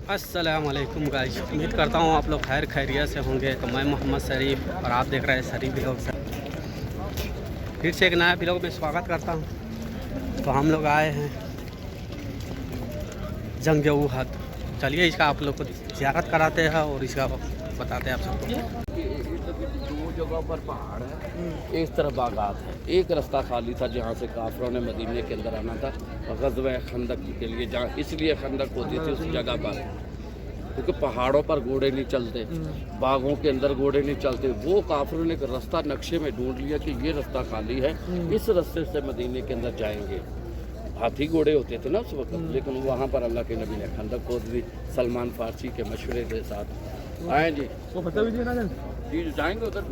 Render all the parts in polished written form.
अस्सलामुअलैकुम गाइस, उम्मीद करता हूँ आप लोग खैर खैरियत से होंगे। तो मैं मोहम्मद शरीफ और आप देख रहे हैं शरीफ व्लॉग से। फिर से एक नया व्लॉग में स्वागत करता हूँ। तो हम लोग आए हैं जंग उहद। चलिए इसका आप लोग को ज़ियारत कराते हैं और इसका बताते हैं आप सबको। दो जगह पर पहाड़ है, एक तरफ बागात है। एक रास्ता खाली था जहाँ से काफरों ने मदीने के अंदर आना था ग़ज़वा खंदक के लिए, जहाँ इसलिए खंदक होती थी उस जगह पर क्योंकि पहाड़ों पर घोड़े नहीं चलते, बागों के अंदर घोड़े नहीं चलते। वो काफरों ने एक रास्ता नक्शे में ढूंढ लिया कि ये रास्ता खाली है, इस रास्ते से मदीने के अंदर जाएंगे। हाथी घोड़े होते थे ना उस वक्त, लेकिन वहाँ पर अल्लाह के नबी ने खंदक खोद दी सलमान फारसी के मशवरे के साथ। आए जी तो बता दीजिए ना जी, जाएंगे उधर।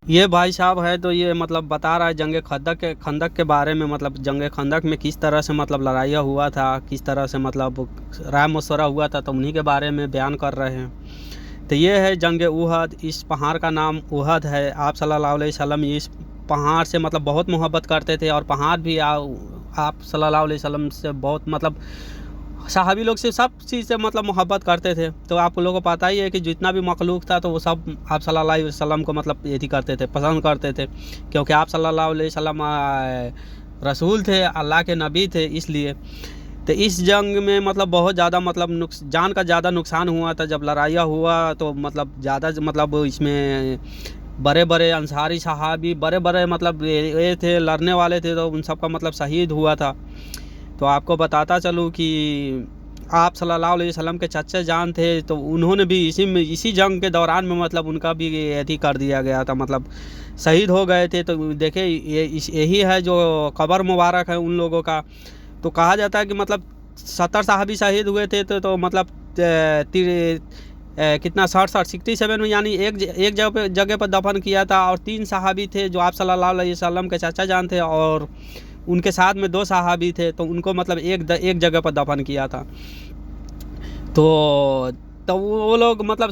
ये भाई साहब है तो ये मतलब बता रहा है जंग खंदक के बारे में। मतलब जंग खंदक में किस तरह से मतलब लड़ाइयाँ हुआ था, किस तरह से मतलब राय मशवरा हुआ था, तो उन्हीं के बारे में बयान कर रहे हैं। तो ये है जंग उहद। इस पहाड़ का नाम उहद है। आप सल्लल्लाहु अलैहि वसल्लम इस पहाड़ से मतलब बहुत मोहब्बत करते थे और पहाड़ भी आप सल्लल्लाहु अलैहि वसल्लम से बहुत मतलब सहाबी लोग से सब चीज़ से मतलब मोहब्बत करते थे। तो आप लोगों को पता ही है कि जितना भी मखलूक था तो वो सब आप सल्लल्लाहु अलैहि वसल्लम को मतलब यही करते थे, पसंद करते थे, क्योंकि आप सल्लल्लाहु अलैहि वसल्लम रसूल थे, अल्लाह के नबी थे। इसलिए तो इस जंग में मतलब बहुत ज़्यादा मतलब जान का ज़्यादा नुकसान हुआ था। जब लड़ाइयाँ हुआ तो मतलब ज़्यादा मतलब इसमें बड़े बड़े अंसारी सहाबी बड़े बड़े मतलब ये थे, लड़ने वाले थे, तो उन सब का मतलब शहीद हुआ था। तो आपको बताता चलूँ कि आप सल्लल्लाहु अलैहि वसल्लम के चच्चा जान थे, तो उन्होंने भी इसी जंग के दौरान में मतलब उनका भी यही कर दिया गया था, मतलब शहीद हो गए थे। तो देखिए यही है जो कब्र मुबारक है उन लोगों का। तो कहा जाता है कि मतलब 70 साहबी शहीद हुए थे, तो मतलब कितना 67 में, यानी एक जगह पर दफन किया था। और 3 साहबी थे जो आप सल्लल्लाहु अलैहि वसल्लम के चाचा जान थे, और उनके साथ में 2 साहबी थे, तो उनको मतलब एक जगह पर दफन किया था। तो वो लोग मतलब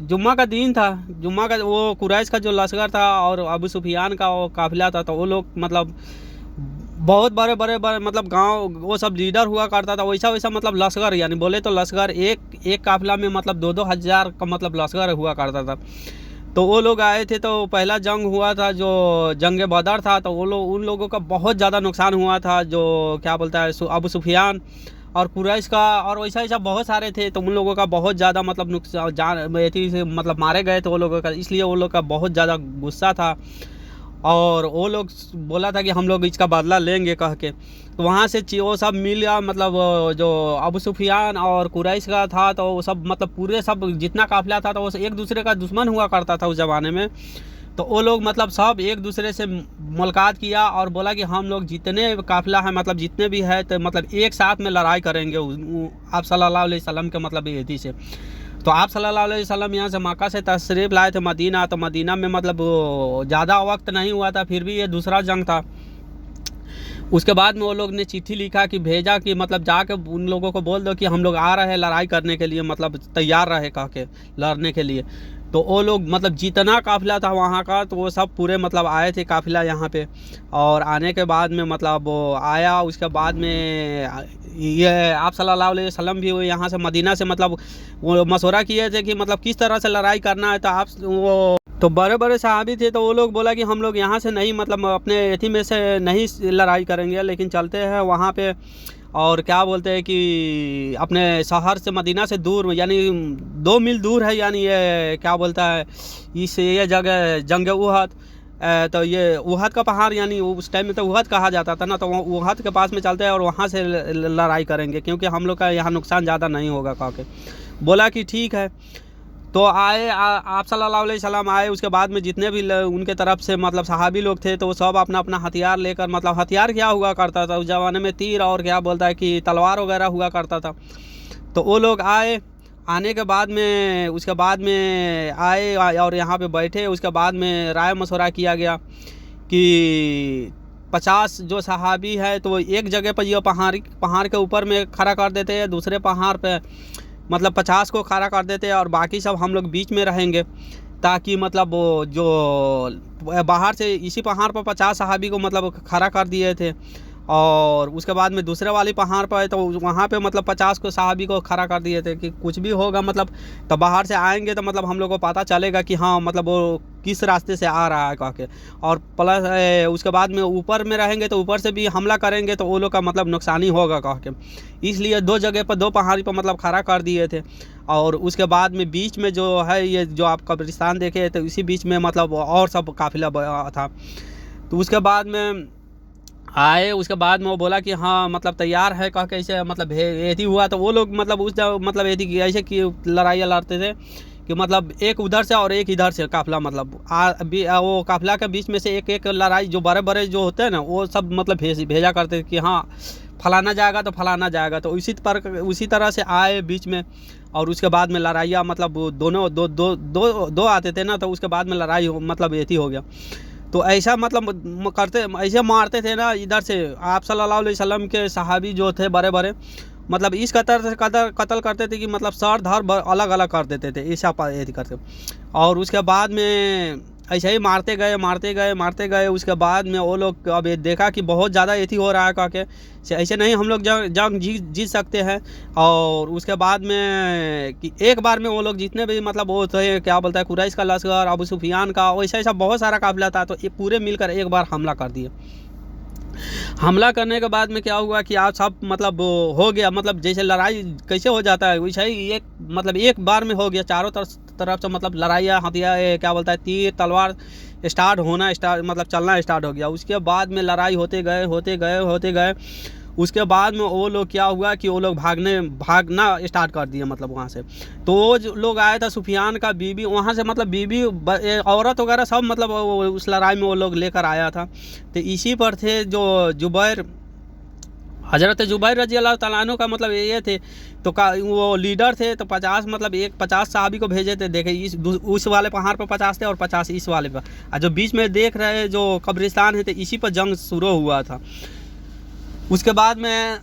जुम्मा का दिन था, जुम्मा का वो कुरैश का जो लश्कर था और अबू सुफियान का वो काफिला था, तो वो लोग मतलब बहुत बड़े मतलब गांव वो सब लीडर हुआ करता था। वैसा मतलब लश्कर, यानी बोले तो लश्कर एक काफिला में मतलब 2-2 हज़ार का मतलब लश्कर हुआ करता था। तो वो लोग आए थे, तो पहला जंग हुआ था जो जंग बदर था। तो उन लोगों का बहुत ज़्यादा नुकसान हुआ था, जो क्या बोलता है अबू सुफियान और कुरैश का, और वैसा बहुत सारे थे। तो उन लोगों का बहुत ज़्यादा मतलब नुकसान से मतलब मारे गए थे वो लोगों का। इसलिए वो लोग का बहुत ज़्यादा गुस्सा था और वो लोग बोला था कि हम लोग इसका बदला लेंगे कह के। तो वहाँ से वो सब मिल गया, मतलब जो अबू सुफियान और कुरैश का था, तो वो सब मतलब पूरे सब जितना काफिला था तो वो एक दूसरे का दुश्मन हुआ करता था उस ज़माने में। तो वो लोग मतलब सब एक दूसरे से मुलाकात किया और बोला कि हम लोग जितने काफिला है मतलब जितने भी है तो मतलब एक साथ में लड़ाई करेंगे आप सल्लल्लाहु अलैहि वसल्लम के मतलब यही से। तो आप सल्लल्लाहु अलैहि वसल्लम यहाँ से मक्का से तशरीफ़ लाए थे मदीना। तो मदीना में मतलब ज़्यादा वक्त नहीं हुआ था, फिर भी ये दूसरा जंग था। उसके बाद में वो लोग ने चिट्ठी लिखा कि भेजा कि मतलब जाके उन लोगों को बोल दो कि हम लोग आ रहे हैं लड़ाई करने के लिए, मतलब तैयार रहे कह के लड़ने के लिए। तो वो लोग मतलब जितना काफिला था वहाँ का, तो वो सब पूरे मतलब आए थे काफिला यहाँ पे। और आने के बाद में मतलब वो आया, उसके बाद में ये आप सल्लल्लाहु अलैहि वसल्लम भी यहाँ से मदीना से मतलब वो मशवरा किए थे कि मतलब किस तरह से लड़ाई करना है। तो आप वो तो बड़े सहाबी थे, तो वो लोग बोला कि हम लोग यहाँ से नहीं मतलब अपने एथी में से नहीं लड़ाई करेंगे, लेकिन चलते हैं वहाँ पे और क्या बोलते हैं कि अपने शहर से मदीना से दूर, यानी 2 मील दूर है, यानी ये क्या बोलता है ये जगह जंग उहद। तो ये उहद का पहाड़, यानी उस टाइम में तो उहद कहा जाता था ना, तो उहद के पास में चलते हैं और वहाँ से लड़ाई करेंगे, क्योंकि हम लोग का यहाँ नुकसान ज़्यादा नहीं होगा कह के। बोला कि ठीक है। तो आए आप सल्लल्लाहु अलैहि वसल्लम आए। उसके बाद में जितने भी उनके तरफ से मतलब सहाबी लोग थे, तो वो सब अपना अपना हथियार लेकर, मतलब हथियार क्या हुआ करता था उस ज़माने में, तीर और क्या बोलता है कि तलवार वगैरह हुआ करता था। तो वो लोग आए, आने के बाद में उसके बाद में आए और यहाँ पे बैठे। उसके बाद में राय मशवरा किया गया कि 50 जो सहाबी है तो एक जगह पर ये पहाड़ के ऊपर में खड़ा कर देते हैं, दूसरे पहाड़ पे मतलब 50 को खड़ा कर देते हैं और बाकी सब हम लोग बीच में रहेंगे, ताकि मतलब वो जो बाहर से इसी पहाड़ पर 50 सहाबी को मतलब खड़ा कर दिए थे और उसके बाद में दूसरे वाली पहाड़ पर है तो वहाँ पे मतलब 50 को सहाबी को खड़ा कर दिए थे कि कुछ भी होगा मतलब तो बाहर से आएंगे तो मतलब हम लोग को पता चलेगा कि हाँ मतलब वो किस रास्ते से आ रहा है कह के। और प्लस उसके बाद में ऊपर में रहेंगे तो ऊपर से भी हमला करेंगे तो वो लोग का मतलब नुकसानी होगा कह के, इसलिए 2 जगह पर 2 पहाड़ी पर मतलब खड़ा कर दिए थे। और उसके बाद में बीच में जो है ये जो आप कब्रिस्तान देखे तो इसी बीच में मतलब और सब काफिला था। तो उसके बाद में आए, उसके बाद में वो बोला कि हाँ मतलब तैयार है कह के ऐसे मतलब ऐसी हुआ। तो वो लोग मतलब उस मतलब ऐसी ऐसे कि लड़ाइयाँ लड़ते थे कि मतलब एक उधर से और एक इधर से काफिला मतलब वो काफिला के बीच में से एक लड़ाई जो बड़े बड़े जो होते हैं ना वो सब मतलब भेजा करते थे कि हाँ फलाना जाएगा तो फलाना जाएगा। तो उसी तरह से आए बीच में। और उसके बाद में लड़ाइयाँ मतलब दोनों दो आते थे ना, तो उसके बाद में लड़ाई मतलब ऐसी हो गया। तो ऐसा मतलब करते ऐसे मारते थे ना इधर से आप सल्लल्लाहु अलैहि वसल्लम के सहाबी जो थे बड़े बड़े मतलब इस कत्ल करते थे कि मतलब सर धर अलग अलग कर देते थे ऐसा करते। और उसके बाद में ऐसे ही मारते गए। उसके बाद में वो लोग अब ये देखा कि बहुत ज़्यादा ऐसी हो रहा है कह के ऐसे नहीं हम लोग जंग जीत सकते हैं। और उसके बाद में कि एक बार में वो लोग जितने भी मतलब वो थे क्या बोलता है कुरैश का लश्कर, अबू सुफियान का, ऐसा बहुत सारा काफिला था। तो ये पूरे मिलकर एक बार हमला कर दिए। हमला करने के बाद में क्या हुआ कि आज सब मतलब हो गया, मतलब जैसे लड़ाई कैसे हो जाता है वैसे ही एक बार में हो गया। चारों तरफ से मतलब लड़ाइयाँ हथियार क्या बोलता है तीर तलवार मतलब चलना स्टार्ट हो गया। उसके बाद में लड़ाई होते गए। उसके बाद में वो लोग क्या हुआ कि वो लोग भागना स्टार्ट कर दिए मतलब वहाँ से। तो वो जो लोग आया था सुफियान का बीबी वहाँ से मतलब बीबी औरत वगैरह सब मतलब उस लड़ाई में वो लोग लेकर आया था। तो इसी पर थे जो हज़रत जुबैर रजी अल्लाह तआला अन्हु का मतलब ये थे तो वो लीडर थे। तो 50 सहाबी को भेजे थे। देखे उस वाले पहाड़ पर 50 थे और 50 इस वाले पर। और जो बीच में देख रहे जो कब्रिस्तान है तो इसी पर जंग शुरू हुआ था। उसके बाद में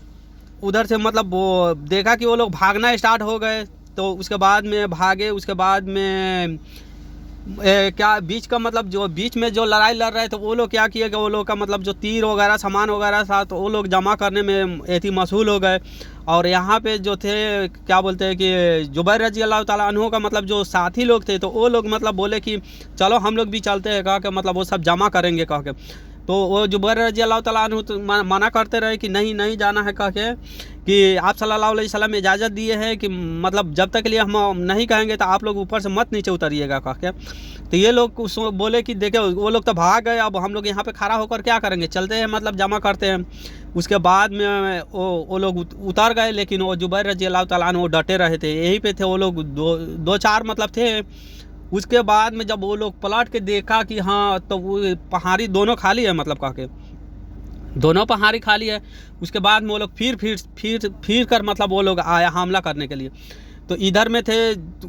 उधर से मतलब वो देखा कि वो लोग भागना स्टार्ट हो गए। तो उसके बाद में भागे। उसके बाद में क्या बीच का मतलब जो बीच में जो लड़ाई लड़ रहे थे वो लोग क्या किए कि वो लोग का मतलब जो तीर वगैरह सामान वगैरह था तो वो लोग जमा करने में ऐसी मशगूल हो गए। और यहाँ पे जो थे क्या बोलते हैं कि जुबैर रजी अल्लाह ताला अन्हु का मतलब जो साथी लोग थे तो वो लोग मतलब बोले कि चलो हम लोग भी चलते हैं कह के मतलब वो सब जमा करेंगे कह के। तो वो जुबैर रजी अल्लाह ताला अन्हु तो मना करते रहे कि नहीं जाना है कह के कि आप सल्लल्लाहु अलैहि वसल्लम इजाज़त दिए हैं कि मतलब जब तक के लिए हम नहीं कहेंगे तो आप लोग ऊपर से मत नीचे उतरिएगा कह के। तो ये लोग बोले कि देखे वो लोग तो भाग गए, अब हम लोग यहाँ पे खड़ा होकर क्या करेंगे, चलते हैं मतलब जमा करते हैं। उसके बाद में वो लोग उतर गए। लेकिन वो जुबैर रजी अल्लाह ताला अन्हु डटे रहे थे, यहीं पे थे वो लोग 2-4 मतलब थे। उसके बाद में जब वो लोग पलट के देखा कि हाँ तो वो पहाड़ी दोनों खाली है मतलब कह के दोनों पहाड़ी खाली है। उसके बाद में वो लोग फिर कर मतलब वो लोग आया हमला करने के लिए। तो इधर में थे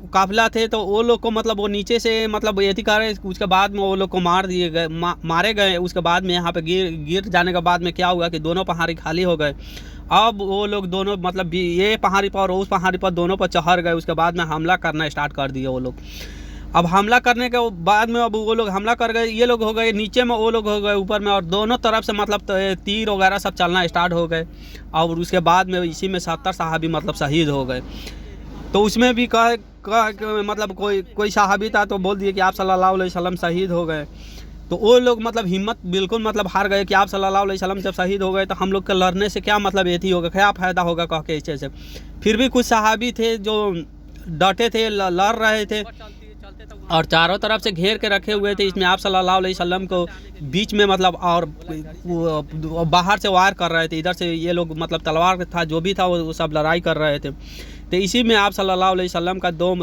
काफिला थे तो वो लोग को मतलब वो नीचे से मतलब ये करे। उसके बाद में वो लोग को मारे गए। उसके बाद में यहाँ पे गिर जाने के बाद में क्या हुआ कि दोनों पहाड़ी खाली हो गए। अब वो लोग दोनों मतलब ये पहाड़ी पर और उस पहाड़ी पर दोनों पर चढ़ गए। उसके बाद में हमला करना स्टार्ट कर दिए वो लोग। अब हमला करने के बाद में अब वो लोग हमला कर गए, ये लोग हो गए नीचे में, वो लोग हो गए ऊपर में। और दोनों तरफ से मतलब तीर वगैरह सब चलना स्टार्ट हो गए। और उसके बाद में इसी में 70 सहाबी मतलब शहीद हो गए। तो उसमें भी कह मतलब कोई सहाबी था तो बोल दिए कि आप सल्लल्लाहु अलैहि वसल्लम शहीद हो गए। तो वो लोग मतलब हिम्मत बिल्कुल मतलब हार गए कि आप सल्लल्लाहु अलैहि वसल्लम जब शहीद हो गए तो हम लोग के लड़ने से क्या मतलब ये होगा, क्या फ़ायदा होगा कह के ऐसे से। फिर भी कुछ सहाबी थे जो डटे थे, लड़ रहे थे और चारों तरफ से घेर के रखे हुए थे। इसमें आप सल्लल्लाहु अलैहि वसल्लम को बीच में मतलब और बाहर से वार कर रहे थे। इधर से ये लोग मतलब तलवार था जो भी था वो सब लड़ाई कर रहे थे। तो इसी में आप सल्लल्लाहु अलैहि वसल्लम का 2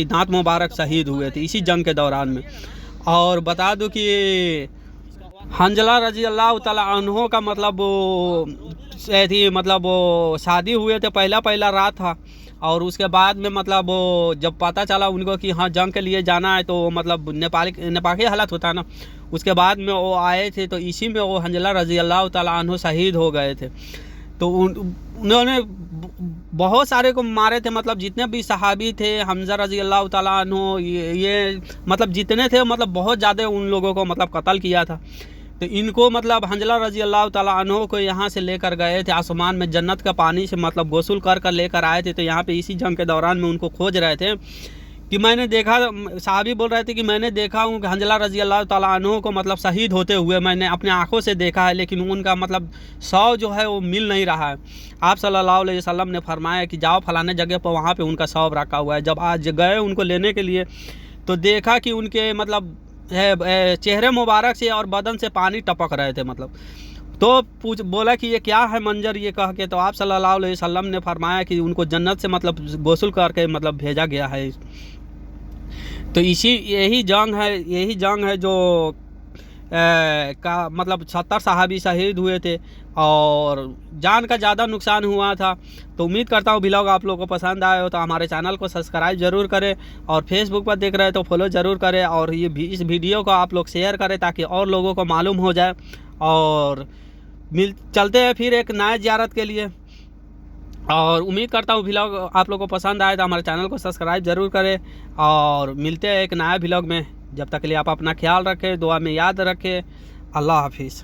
दांत मुबारक शहीद हुए थे इसी जंग के दौरान में। और बता दूं कि हंजला रजी अल्लाह ताला अन्हो का मतलब ऐसी मतलब वो शादी हुए थे, पहला रात था। और उसके बाद में मतलब वो जब पता चला उनको कि हाँ जंग के लिए जाना है तो मतलब नेपाली हालत होता है ना, उसके बाद में वो आए थे। तो इसी में वो हंजला रजी अल्लाह ताला अन्हो शहीद हो गए थे। तो उन्होंने बहुत सारे को मारे थे, मतलब जितने भी सहाबी थे हमजा रजी अल्लाह ताला अन्हो ये मतलब जितने थे मतलब बहुत ज़्यादा उन लोगों को मतलब कत्ल किया था। तो इनको मतलब हंजला रजी अल्लाह ताला अन्हो को यहाँ से लेकर गए थे आसमान में, जन्नत का पानी से मतलब गौसल कर कर लेकर आए थे। तो यहाँ पे इसी जंग के दौरान में उनको खोज रहे थे कि मैंने देखा, साहबी बोल रहे थे कि मैंने देखा हूँ कि हंजला रजी अल्लाह ताला अन्हो को मतलब शहीद होते हुए मैंने अपने आंखों से देखा है, लेकिन उनका मतलब शव जो है वो मिल नहीं रहा है। आप सल्लल्लाहु अलैहि वसल्लम ने फरमाया कि जाओ फलाने जगह पर, वहाँ पे उनका शव रखा हुआ है। जब आज गए उनको लेने के लिए तो देखा कि उनके मतलब चेहरे मुबारक से और बदन से पानी टपक रहे थे मतलब। तो बोला कि ये क्या है मंजर, ये कह के तो आप सल्लल्लाहु अलैहि वसल्लम ने फरमाया कि उनको जन्नत से मतलब गौसल करके मतलब भेजा गया है। तो यही जंग है जो का मतलब 70 सहाबी शहीद हुए थे और जान का ज़्यादा नुकसान हुआ था। तो उम्मीद करता हूँ व्लॉग आप लोगों को पसंद आए हो, तो हमारे चैनल को सब्सक्राइब ज़रूर करें और फेसबुक पर देख रहे हैं तो फॉलो ज़रूर करें, और इस वीडियो को आप लोग शेयर करें ताकि और लोगों को मालूम हो जाए। और चलते हैं फिर एक नए ज़ियारत के लिए, और उम्मीद करता हूँ व्लॉग आप लोगों को पसंद आए तो हमारे चैनल को सब्सक्राइब ज़रूर करें, और मिलते हैं एक नया व्लॉग में। जब तक के लिए आप अपना ख्याल रखें, दुआ में याद रखें। अल्लाह हाफिज़।